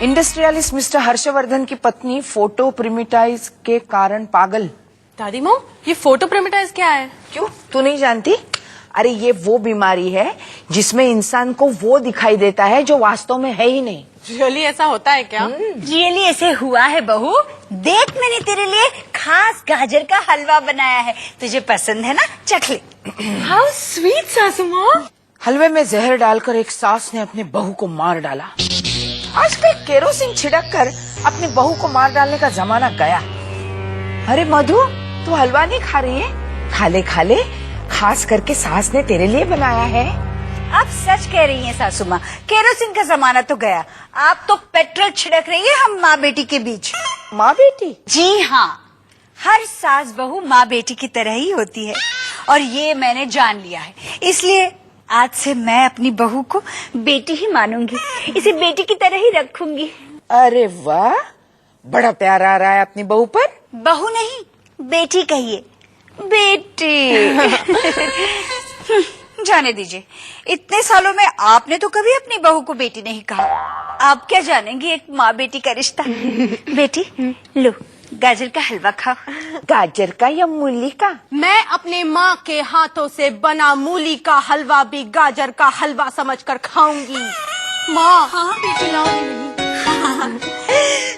Industrialist mister Harshvardhan की पत्नी photo प्रिमिटाइज के कारण पागल। दादी मॉम, ये फोटो प्रिमिटाइज क्या है? क्यों, तू नहीं जानती? अरे ये वो बीमारी है जिसमें इंसान को वो दिखाई देता है जो वास्तव में है ही नहीं। रियली ऐसा होता है क्या? रियली ऐसे हुआ है बहू। देख, मैंने तेरे लिए खास गाजर का हलवा बनाया है, तुझे पसंद है ना? चख ले। हाउ स्वीट सासू माँ। हलवे में जहर डालकर एक सास ने अपनी बहू को मार डाला। आजकल केरोसिन छिड़क कर अपनी बहू को मार डालने का जमाना गया। अरे मधु, तू हलवा नहीं खा रही है? खा ले खा ले, खास करके सास ने तेरे लिए बनाया है। आप सच कह रही हैं सासू माँ, केरोसिन का जमाना तो गया, आप तो पेट्रोल छिड़क रही है हम माँ बेटी के बीच। माँ बेटी? जी हाँ, हर सास बहू माँ बेटी की तरह ही होती है और ये मैंने जान लिया है। इसलिए आज से मैं अपनी बहू को बेटी ही मानूंगी, इसे बेटी की तरह ही रखूंगी। अरे वाह, बड़ा प्यार आ रहा है अपनी बहू पर। बहू नहीं, बेटी कहिए, बेटी। जाने दीजिए, इतने सालों में आपने तो कभी अपनी बहू को बेटी नहीं कहा। आप क्या जानेंगी एक माँ बेटी का रिश्ता। बेटी लो, गाजर का हलवा खाओ। गाजर का या मूली का? मैं अपने माँ के हाथों से बना मूली का हलवा भी गाजर का हलवा समझकर खाऊंगी। माँ। हाँ बेटी, लाओ।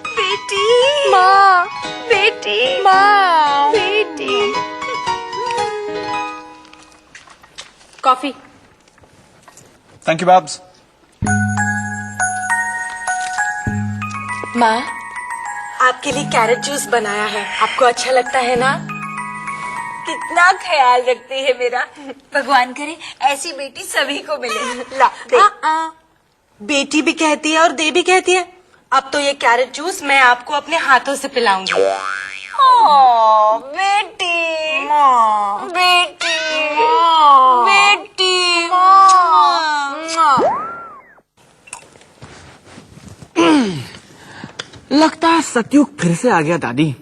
बेटी, माँ, बेटी, माँ, बेटी। कॉफी। Thank you barbs. माँ, आपके लिए कैरेट जूस बनाया है, आपको अच्छा लगता है ना? कितना ख्याल रखती है मेरा। भगवान करे ऐसी बेटी सभी को मिले। ला दे। बेटी भी कहती है और दे भी कहती है। अब तो ये कैरेट जूस मैं आपको अपने हाथों से पिलाऊंगी। ओ, बेटी, माँ, बेटी, बेटी, लगता है सतयुग फिर से आ गया दादी,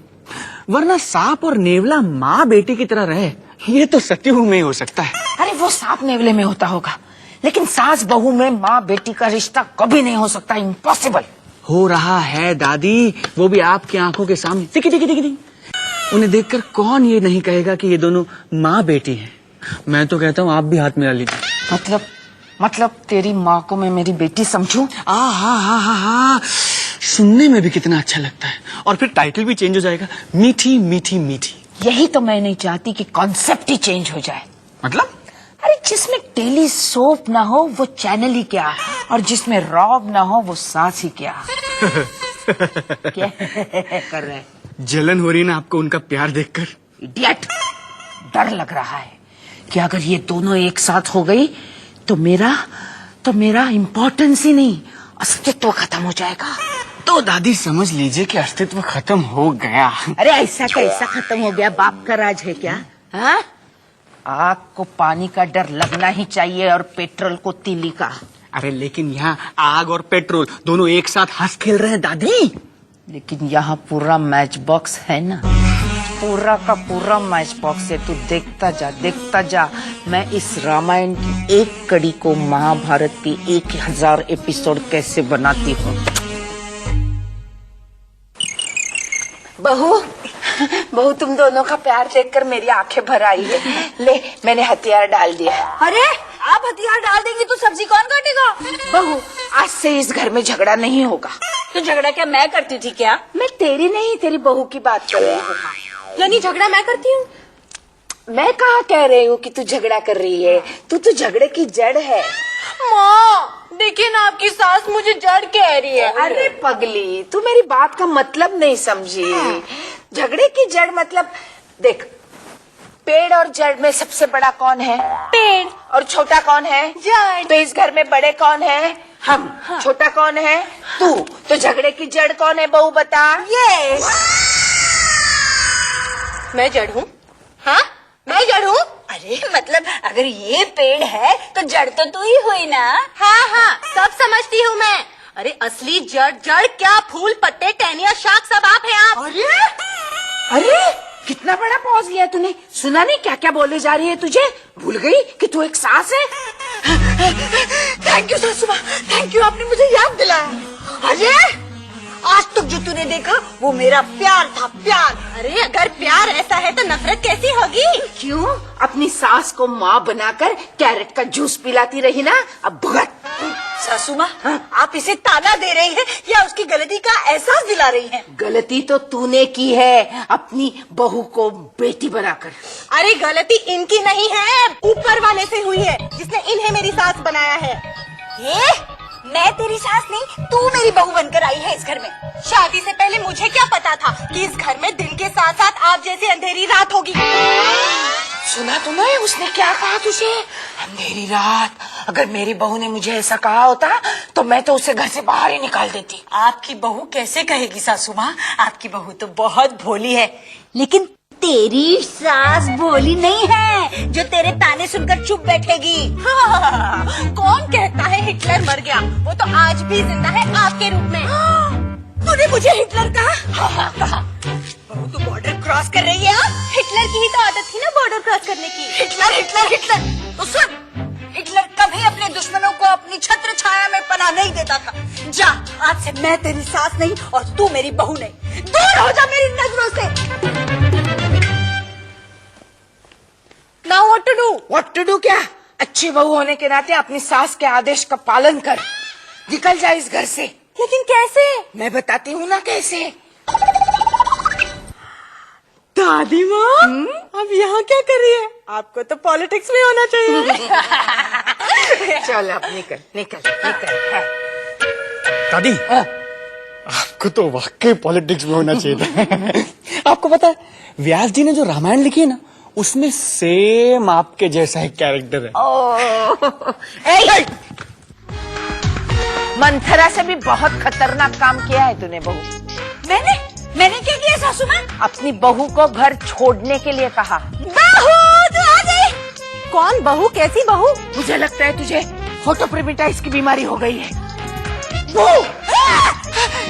वरना सांप और नेवला माँ बेटी की तरह रहे, ये तो सतयुग में ही हो सकता है। अरे वो सांप नेवले में होता होगा, लेकिन सास बहू में माँ बेटी का रिश्ता कभी नहीं हो सकता। इम्पॉसिबल। हो रहा है दादी, वो भी आपकी आंखों के सामने। दिखी दिखी दिखी दिखी। उन्हें देखकर कौन ये नहीं कहेगा कि ये दोनों माँ बेटी हैं। मैं तो कहता हूँ आप भी हाथ मिला लीजिए। मतलब तेरी माँ को मैं मेरी बेटी समझूं? हा, सुनने में भी कितना अच्छा लगता है, और फिर टाइटल भी चेंज हो जाएगा, मीठी मीठी मीठी। यही तो मैं नहीं चाहती कि कॉन्सेप्ट ही चेंज हो जाए। मतलब? अरे जिसमें टेली सोप ना हो वो चैनल ही क्या, और जिसमें रॉब ना हो वो सास ही क्या। क्या कर रहे हैं? जलन हो रही ना आपको उनका प्यार देखकर? इडियट, डर लग रहा है कि अगर ये दोनों एक साथ हो गई तो मेरा इम्पोर्टेंस ही नहीं, अस्तित्व खत्म हो जाएगा। तो दादी समझ लीजिए कि अस्तित्व खत्म हो गया। अरे ऐसा कैसा खत्म हो गया? बाप का राज है क्या? हाँ? आग को पानी का डर लगना ही चाहिए और पेट्रोल को तीली का। अरे लेकिन यहाँ आग और पेट्रोल दोनों एक साथ हंस खेल रहे हैं दादी। लेकिन यहाँ पूरा मैच बॉक्स है ना, पूरा का पूरा मैच बॉक्स है। तू देखता जा। मैं इस रामायण की एक कड़ी को महाभारत की 1000 एपिसोड कैसे बनाती हूँ। बहू तुम दोनों का प्यार देखकर मेरी आंखें भर आई है। ले, मैंने हथियार डाल दिया। अरे आप हथियार डाल देंगी तो सब्जी कौन काटेगा? बहू, आज से इस घर में झगड़ा नहीं होगा। तो झगड़ा क्या मैं करती थी क्या? मैं तेरी नहीं, तेरी बहू की बात कर रही हूँ। यानी झगड़ा मैं करती हूँ? मैं कहाँ कह रही हूँ कि तू झगड़ा कर रही है, तू तो झगड़े की जड़ है। माँ, देखिए ना आपकी सास मुझे जड़ कह रही है। अरे पगली, तू मेरी बात का मतलब नहीं समझी। झगड़े की जड़ मतलब, देख, पेड़ और जड़ में सबसे बड़ा कौन है? पेड़। और छोटा कौन है? जड़। तो इस घर में बड़े कौन है? हम। हाँ। छोटा कौन है? तू। तो झगड़े की जड़ कौन है बहू, बता। ये मैं जड़ हूँ? हाँ, मैं जड़ हूँ। अरे मतलब अगर ये पेड़ है तो जड़ तो तू ही हुई ना। हाँ, सब समझती हूँ मैं। अरे असली जड़ क्या, फूल पत्ते टहनियाँ शाख सब आप हैं आप। अरे कितना बड़ा पॉज लिया तूने, सुना नहीं क्या क्या बोले जा रही है तुझे? भूल गई कि तू एक सास है। थैंक यू सासू माँ, थैंक यू, आपने मुझे याद दिलाया। अरे आज तक जो तूने देखा वो मेरा प्यार था, प्यार। अरे अगर प्यार ऐसा है तो नफरत कैसी होगी? क्यों? अपनी सास को माँ बनाकर कैरेट का जूस पिलाती रही ना, अब भुगत। सासू माँ, आप इसे ताना दे रही हैं या उसकी गलती का एहसास दिला रही हैं? गलती तो तूने की है अपनी बहू को बेटी बनाकर। अरे गलती इनकी नहीं है, ऊपर वाले से हुई है जिसने इन्हें मेरी सास बनाया है। ये मैं तेरी सास नहीं, तू मेरी बहू बनकर आई है इस घर में। शादी से पहले मुझे क्या पता था कि इस घर में दिन के साथ साथ आप जैसी अंधेरी रात होगी। सुना तूने उसने क्या कहा तुझे? अंधेरी रात। अगर मेरी बहू ने मुझे ऐसा कहा होता तो मैं तो उसे घर से बाहर ही निकाल देती। आपकी बहू कैसे कहेगी सासू माँ? आपकी बहू तो बहुत भोली है, लेकिन तेरी सास भोली नहीं है जो तेरे ताने सुनकर चुप बैठेगी। हाँ, कौन कहता है हिटलर मर गया? वो तो आज भी जिंदा है आपके रूप में। तूने मुझे हिटलर कहा? बहू तो बॉर्डर क्रॉस कर रही है। हिटलर की ही तो आदत थी ना बॉर्डर क्रॉस करने की। हिटलर हिटलर हिटलर तो सुन, हिटलर कभी अपने दुश्मनों को अपनी छत्र छाया में पनाह नहीं देता था। जा, आज से मैं तेरी सास नहीं और तू मेरी बहू नहीं। दूर हो जा मेरी नजरों से। Now what to do? What to do क्या? अच्छी बहू होने के नाते अपनी सास के आदेश का पालन कर, निकल जा इस घर से। लेकिन कैसे? मैं बताती हूँ ना कैसे। दादी माँ, अब यहाँ क्या कर रही है? आपको तो पॉलिटिक्स में होना चाहिए। चल अब निकल निकल निकल। हाँ। दादी, आपको तो वाकई पॉलिटिक्स में होना चाहिए था। आपको पता है व्यास जी ने जो रामायण लिखी है ना, उसमें सेम आपके जैसा एक कैरेक्टर है। ए, मंथरा से भी बहुत खतरनाक काम किया है तूने बहू। मैंने क्या किया सासू माँ? अपनी बहू को घर छोड़ने के लिए कहा। बहू तू आ गई। कौन बहू? कैसी बहू? मुझे लगता है तुझे फोटोप्रिमिटाइज की बीमारी हो गई है।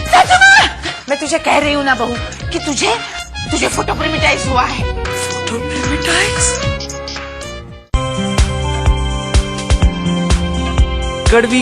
सासू माँ, मैं तुझे कह रही हूँ ना बहू कि तुझे फोटोप्रिमिटाइज हुआ है। कड़वी